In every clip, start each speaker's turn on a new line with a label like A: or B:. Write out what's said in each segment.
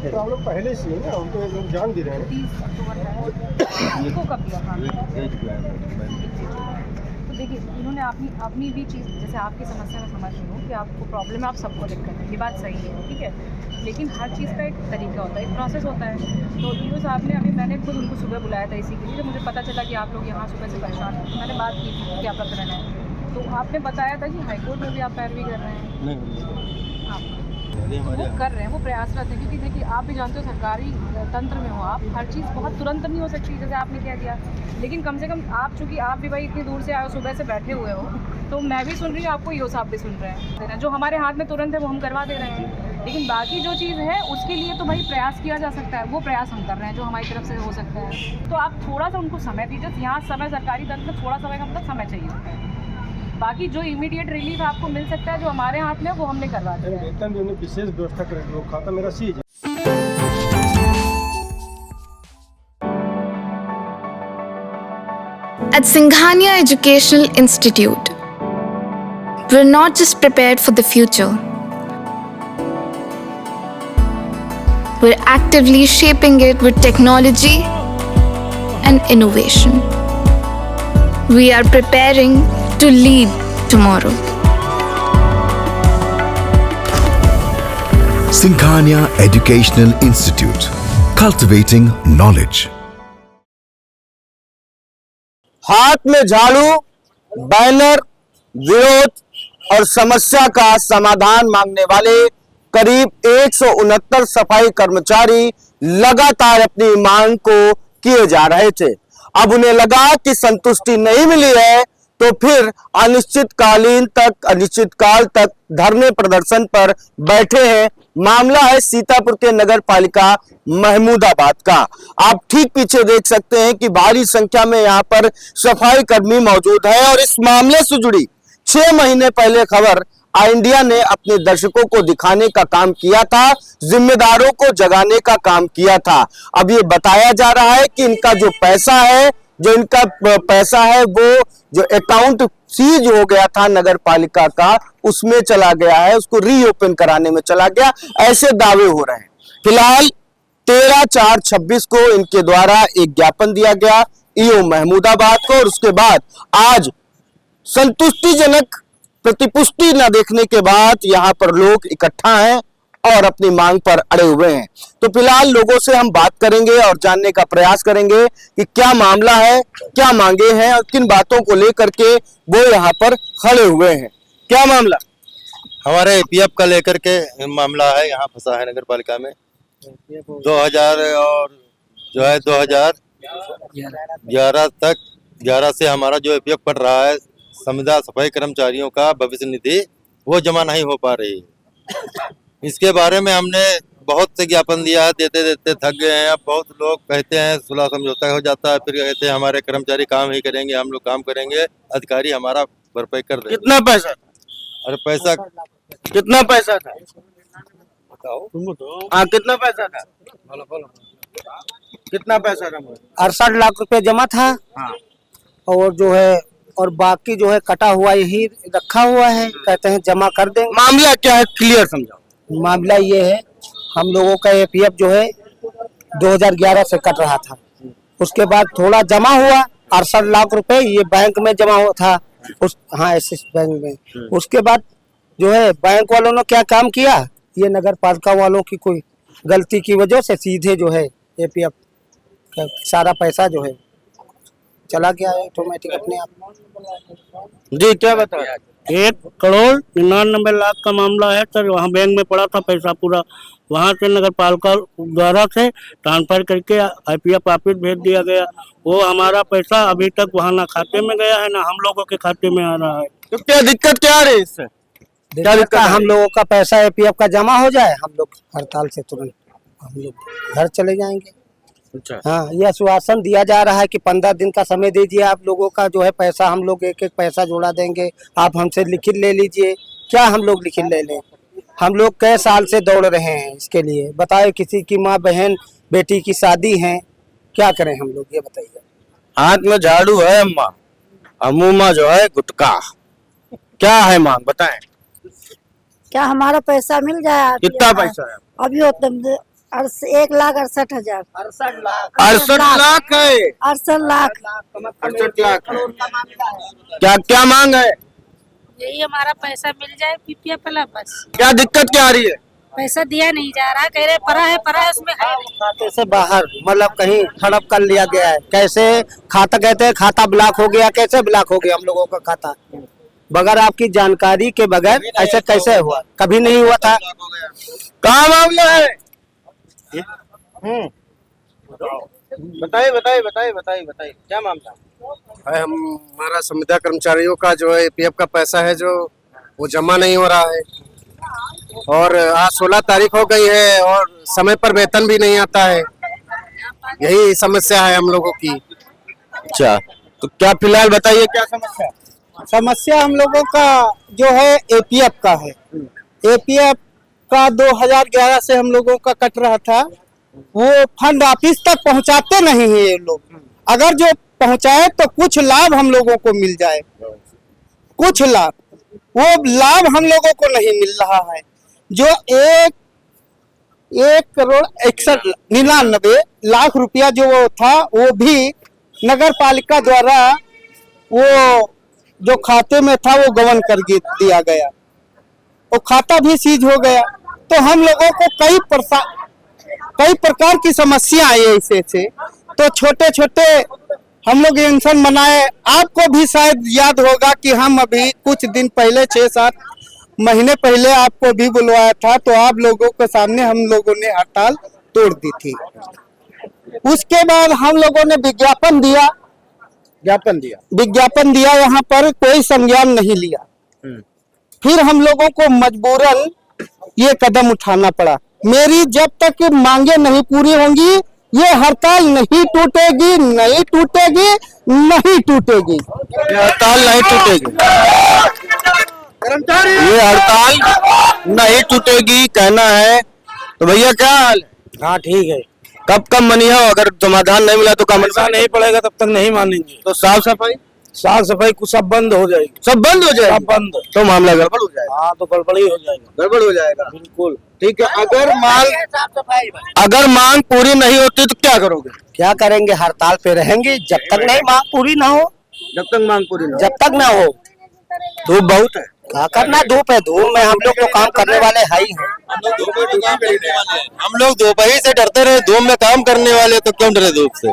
A: Problem पहले से है ना, हम तो लोग जान भी रहे हैं।
B: 30 अक्टूबर का है। इनको कब दिया था? तो देखिए, इन्होंने अपनी भी चीज़, जैसे आपकी समस्या में समझ रही हूँ कि आपको प्रॉब्लम है, आप सबको दिक्कत है, ये बात सही है, ठीक है। लेकिन हर चीज़ का एक तरीका होता है, एक प्रोसेस होता है। तो ईओ साहब ने, अभी मैंने खुद उनको सुबह बुलाया था इसी के लिए, जब मुझे पता चला कि आप लोग यहाँ सुबह से परेशान हैं, तो मैंने बात की थी क्या प्रकरण है। तो आपने बताया था कि हाईकोर्ट में भी आप पैरवी कर रहे हैं। हाँ, वो कर रहे हैं, वो प्रयासरत है, क्योंकि देखिए आप भी जानते हो सरकारी तंत्र में हो आप, हर चीज़ बहुत तुरंत नहीं हो सकती, जैसे आपने कह दिया। लेकिन कम से कम आप, चूँकि आप भी भाई इतनी दूर से आए हो, सुबह से बैठे हुए हो, तो मैं भी सुन रही हूँ, आपको ईओ साहब भी सुन रहे हैं। जो हमारे हाथ में तुरंत है वो हम करवा दे रहे हैं, लेकिन बाकी जो चीज़ है उसके लिए तो भाई प्रयास किया जा सकता है, वो प्रयास हम कर रहे हैं जो हमारी तरफ से हो सकता है। तो आप थोड़ा सा उनको समय दीजिए। यहाँ समय, सरकारी तंत्र में थोड़ा समय का मतलब समय चाहिए होता है। बाकी जो इमीडिएट रिलीफ आपको मिल सकता है, जो हमारे हाथ में, वो हमने करवा दिया है।
A: वेतन भी उन्हें विशेष व्यवस्था कर, वो खाता मेरा सीज है।
C: At Singhania Educational Institute, we're not just prepared for the future, we're actively shaping it with technology and innovation. We are preparing to lead tomorrow.
D: Singhania Educational Institute, cultivating knowledge.
E: हाथ में झाड़ू, banner, विरोध और समस्या का समाधान मांगने वाले करीब 169 सफाई कर्मचारी लगातार अपनी मांग को किए जा रहे थे। अब उन्हें लगा कि संतुष्टि नहीं मिली है, तो फिर अनिश्चितकाल तक धरने प्रदर्शन पर बैठे हैं। मामला है सीतापुर के नगर पालिका महमूदाबाद का। आप ठीक पीछे देख सकते हैं कि भारी संख्या में यहाँ पर सफाई कर्मी मौजूद है, और इस मामले से जुड़ी 6 महीने पहले खबर आई इंडिया ने अपने दर्शकों को दिखाने का काम किया था, जिम्मेदारों को जगाने का काम किया था। अब ये बताया जा रहा है कि इनका जो पैसा है, वो जो अकाउंट सीज हो गया था नगर पालिका का, उसमें चला गया है, उसको रीओपन कराने में चला गया, ऐसे दावे हो रहे हैं। फिलहाल 13/4/26 को इनके द्वारा एक ज्ञापन दिया गया ईओ महमूदाबाद को, और उसके बाद आज संतुष्टिजनक प्रतिपुष्टि न देखने के बाद यहां पर लोग इकट्ठा हैं और अपनी मांग पर अड़े हुए हैं। तो फिलहाल लोगों से हम बात करेंगे और जानने का प्रयास करेंगे कि क्या मामला है, क्या मांगे हैं और किन बातों को लेकर के वो यहाँ पर खड़े हुए हैं। क्या मामला?
F: हमारे एपीएफ का लेकर के मामला है, यहाँ फंसा है नगर पालिका में। 2000 और जो है 2011 तक, 11 से हमारा जो एपीएफ कट रहा है संविदा सफाई कर्मचारियों का भविष्य निधि, वो जमा नहीं हो पा रही। इसके बारे में हमने बहुत से ज्ञापन दिया है, देते देते थक गए हैं। अब बहुत लोग कहते हैं सुलह समझौता हो जाता है, फिर कहते हैं हमारे कर्मचारी काम ही करेंगे, हम लोग काम करेंगे, अधिकारी हमारा भरपाई कर देंगे।
E: कितना पैसा?
F: अरे पैसा
E: कितना पैसा था? हाँ, कितना पैसा था? कितना पैसा था?
G: 68 लाख रुपए जमा था।
E: हाँ।
G: और जो है, और बाकी जो है कटा हुआ यही रखा हुआ है, कहते हैं जमा कर देंगे।
E: मामला क्या है, क्लियर समझाओ।
G: मामला ये है, हम लोगों का एपीएफ जो है 2011 से कट रहा था, उसके बाद थोड़ा जमा हुआ 68 लाख रुपए, ये बैंक में जमा हुआ था, हाँ एक्सिस बैंक में। उसके बाद जो है बैंक वालों ने क्या काम किया, ये नगर पालिका वालों की कोई गलती की वजह से सीधे जो है एपीएफ का सारा पैसा जो है चला गया है ऑटोमेटिक अपने आप।
E: जी, क्या बता?
H: 1,99,00,000 का मामला है सर। वहाँ बैंक में पड़ा था पैसा पूरा, वहाँ से नगर पालिका द्वारा से ट्रांसफर करके आईपीएफ ऑफिस भेज दिया गया। वो हमारा पैसा अभी तक वहाँ ना खाते में गया है, ना हम लोगों के खाते में आ रहा है।
E: तो क्या दिक्कत क्या आ रही है इससे?
G: क्या दिक्कत? हम लोगों का पैसा एपीएफ का जमा हो जाए, हम लोग हड़ताल से तुरंत हम लोग घर चले जाएंगे।
E: अच्छा।
G: हाँ, ये आश्वासन दिया जा रहा है कि 15 दिन का समय दीजिए, आप लोगों का जो है पैसा हम लोग एक एक पैसा जोड़ा देंगे, आप हमसे लिखित ले लीजिए। क्या हम लोग लिखित ले लें? हम लोग कई साल से दौड़ रहे हैं इसके लिए। बताए किसी की माँ बहन बेटी की शादी है, क्या करें हम लोग, ये बताइए।
E: हाथ में झाड़ू है अम्मा, अमूमा जो है गुटका। क्या है मांग बताएं।
I: क्या हमारा पैसा मिल जाए?
E: कितना पैसा है?
I: अभी 1,68,000।
E: 68 लाख है।
I: 68 लाख।
E: 68 लाख। क्या क्या मांग है?
J: यही हमारा पैसा मिल जाए पीपीएफ वाला, बस।
E: क्या दिक्कत क्या आ रही है?
J: पैसा दिया नहीं जा रहा, कह रहे पड़ा है उसमें है नहीं।
G: खाते से बाहर मतलब कहीं हड़प कर लिया गया है। कैसे खाता, कहते हैं खाता ब्लॉक हो गया। कैसे ब्लॉक हो गया हम लोगों का खाता? बगैर आपकी जानकारी के बगैर ऐसे कैसे हुआ? कभी नहीं हुआ था।
E: कहाँ मामला है? बताइए बताइए बताइए बताइए बताइए क्या मामला
A: है? हमारा संविदा कर्मचारियों का जो है पीएफ का पैसा है जो वो जमा नहीं हो रहा है, और आज 16 तारीख हो गई है और समय पर वेतन भी नहीं आता है। यही समस्या है हम लोगों की।
E: अच्छा, तो क्या फिलहाल बताइए क्या समस्या?
G: समस्या हम लोगों का जो है एपीएफ का है। एपीएफ का 2011 से हम लोगों का कट रहा था, वो फंड ऑफिस तक पहुंचाते नहीं है ये लोग। अगर जो पहुंचाए तो कुछ लाभ हम लोगों को मिल जाए, कुछ लाभ, वो लाभ हम लोगों को नहीं मिल रहा है। जो 1,61,99 लाख रुपया जो वो था, वो भी नगर पालिका द्वारा वो जो खाते में था वो गबन कर दिया गया, वो खाता भी सीज हो गया। तो हम लोगों को कई प्रकार की समस्या आई है इससे से। तो छोटे छोटे हम लोग एक्शन बनाए। आपको भी शायद याद होगा कि हम अभी कुछ दिन पहले 6-7 महीने पहले आपको भी बुलवाया था, तो आप लोगों के सामने हम लोगों ने हड़ताल तोड़ दी थी। उसके बाद हम लोगों ने विज्ञापन दिया, यहाँ पर कोई संज्ञान नहीं लिया। फिर हम लोगों को मजबूरन ये कदम उठाना पड़ा। मेरी जब तक मांगे नहीं पूरी होंगी ये हड़ताल नहीं टूटेगी, नहीं टूटेगी, नहीं टूटेगी।
E: ये हड़ताल नहीं टूटेगी, ये हड़ताल नहीं टूटेगी कहना है। तो भैया क्या हाल है?
G: हाँ ठीक है।
E: कब मनिया हो? अगर समाधान नहीं मिला तो कम
G: नहीं पड़ेगा तब तक नहीं मानेंगे।
E: तो साफ सफाई कुछ सब बंद हो जाएगी, सब बंद हो जाएगा, सब बंद, तो मामला गड़बड़ हो जाएगा।
G: हाँ तो गड़बड़ ही हो जाएगा,
E: गड़बड़ हो जाएगा
G: बिल्कुल।
E: ठीक है। अगर मांग पूरी नहीं होती तो क्या करोगे?
G: क्या करेंगे? हड़ताल पे रहेंगे जब तक नहीं मांग पूरी ना हो।
E: जब तक मांग पूरी ना,
G: जब तक ना हो।
E: धूप बहुत है,
G: क्या करना धूप है? धूप में हम लोग तो काम करने वाले है ही हैं।
F: हम लोग दोपहर से डरते रहे, धूप में काम करने वाले, तो क्यों डरे धूप से?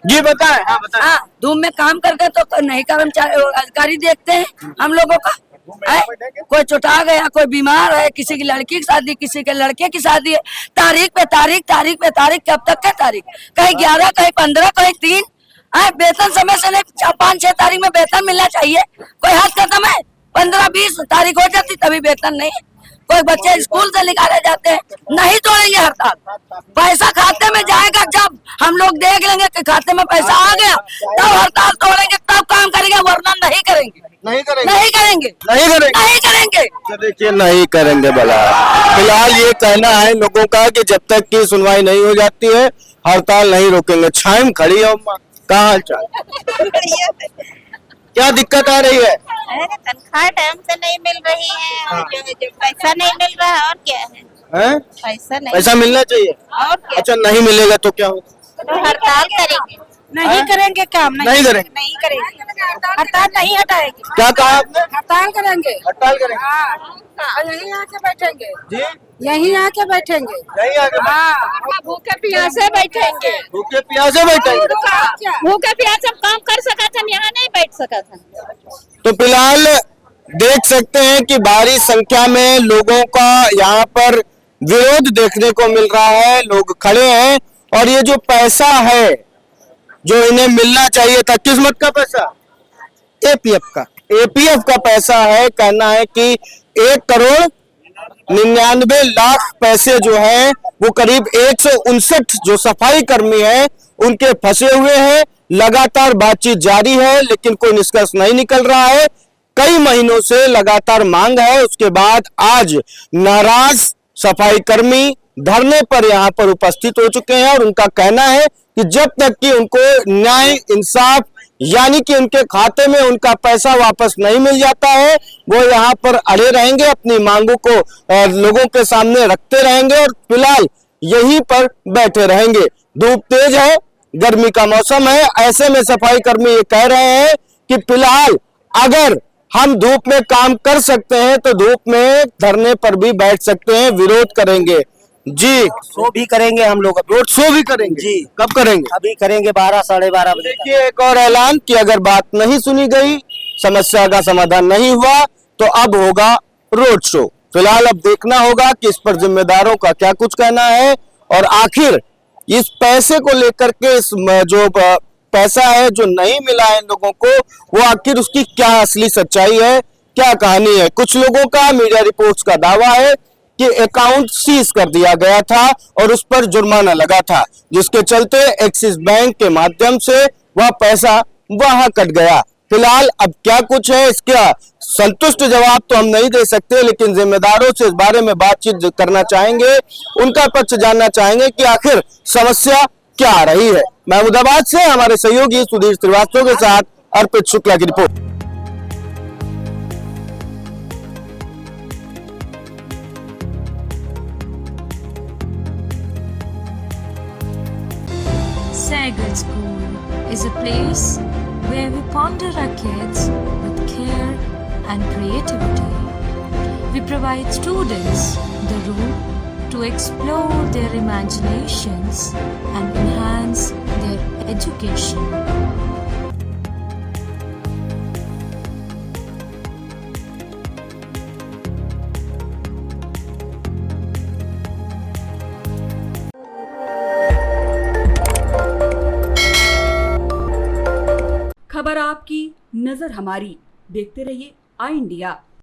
E: जी बताएं। हाँ बताएं।
J: हाँ, धूप में काम करके तो नहीं कर्मचारी अधिकारी देखते हैं हम लोगों का है? कोई चुटा गया, कोई बीमार है, किसी की लड़की की शादी, किसी के लड़के की शादी है, तारीख पे तारीख, कब तक है तारीख? कहीं 11, कहीं 15, कहीं 3। वेतन समय से नहीं, 5-6 तारीख में वेतन मिलना चाहिए। कोई हाथ खत्म है, 15-20 तारीख हो जाती तभी वेतन नहीं। कोई बच्चे स्कूल से निकाले जाते हैं। नहीं तोड़ेंगे हड़ताल। पैसा खाते में जाएगा, जब हम लोग देख लेंगे कि खाते में पैसा आ गया तब हड़ताल तोड़ेंगे, तब काम करेंगे, वरना नहीं करेंगे।
E: देखिए नहीं करेंगे भला। फिलहाल ये कहना है लोगों का कि जब तक की सुनवाई नहीं हो जाती है हड़ताल नहीं रोकेंगे। छाइम खड़ी है अम्मा, क्या हाल चाल? क्या दिक्कत आ रही है?
J: तनख्वाह टाइम से नहीं मिल रही है, और जो पैसा नहीं मिल रहा है, और क्या है?
E: पैसा मिलना चाहिए,
J: और क्या?
E: अच्छा नहीं मिलेगा तो क्या होगा?
J: तो हड़ताल करेंगे। नहीं करेंगे काम,
E: नहीं करेंगे,
J: हड़ताल नहीं हटाएंगे।
E: क्या कहा आपने?
J: हड़ताल करेंगे,
E: हड़ताल करेंगे।
J: यहीं आके बैठेंगे
E: जी,
J: यहीं आके बैठेंगे।
E: यहीं आके
J: भूखे प्यासे बैठेंगे,
E: भूखे प्यासे बैठेंगे।
J: भूखे प्यासे हम काम कर सका था, यहाँ नहीं बैठ सका था।
E: तो फिलहाल देख सकते हैं कि भारी संख्या में लोगों का यहाँ पर विरोध देखने को मिल रहा है। लोग खड़े हैं और ये जो पैसा है जो इन्हें मिलना चाहिए था, किस्मत का पैसा, एपीएफ का पैसा है। कहना है कि 1 करोड़ 99 लाख पैसे जो है वो करीब 159 जो सफाई कर्मी हैं उनके फंसे हुए हैं। लगातार बातचीत जारी है लेकिन कोई निष्कर्ष नहीं निकल रहा है। कई महीनों से लगातार मांग है, उसके बाद आज नाराज सफाई कर्मी धरने पर यहां पर उपस्थित हो चुके हैं और उनका कहना है कि जब तक कि उनको न्याय इंसाफ यानी कि उनके खाते में उनका पैसा वापस नहीं मिल जाता है वो यहाँ पर अड़े रहेंगे, अपनी मांगों को लोगों के सामने रखते रहेंगे और फिलहाल यहीं पर बैठे रहेंगे। धूप तेज है, गर्मी का मौसम है, ऐसे में सफाई कर्मी ये कह रहे हैं कि फिलहाल अगर हम धूप में काम कर सकते हैं तो धूप में धरने पर भी बैठ सकते हैं, विरोध करेंगे। जी,
G: शो भी करेंगे हम लोग,
E: रोड शो भी करेंगे
G: जी।
E: कब करेंगे?
G: अभी करेंगे 12 साढ़े 12 बजे तक।
E: देखिए एक और ऐलान कि अगर बात नहीं सुनी गई, समस्या का समाधान नहीं हुआ तो अब होगा रोड शो। फिलहाल अब देखना होगा कि इस पर जिम्मेदारों का क्या कुछ कहना है और आखिर इस पैसे को लेकर के इस जो पैसा है जो नहीं मिला है इन लोगों को वो आखिर उसकी क्या असली सच्चाई है, क्या कहानी है। कुछ लोगों का मीडिया रिपोर्ट्स का दावा है कि अकाउंट सीज कर दिया गया था और उस पर जुर्माना लगा था जिसके चलते एक्सिस बैंक के माध्यम से वह पैसा वहां कट गया। फिलहाल अब क्या कुछ है इसका संतुष्ट जवाब तो हम नहीं दे सकते लेकिन जिम्मेदारों से इस बारे में बातचीत करना चाहेंगे, उनका पक्ष जानना चाहेंगे कि आखिर समस्या क्या आ रही है। महमूदाबाद से हमारे सहयोगी सुधीर श्रीवास्तव के साथ अर्पित शुक्ला की report.
K: Sagar School is a place where we ponder our kids with care and creativity. We provide students the room to explore their imaginations and enhance their education.
L: खबर आपकी, नजर हमारी। देखते रहिए आई इंडिया।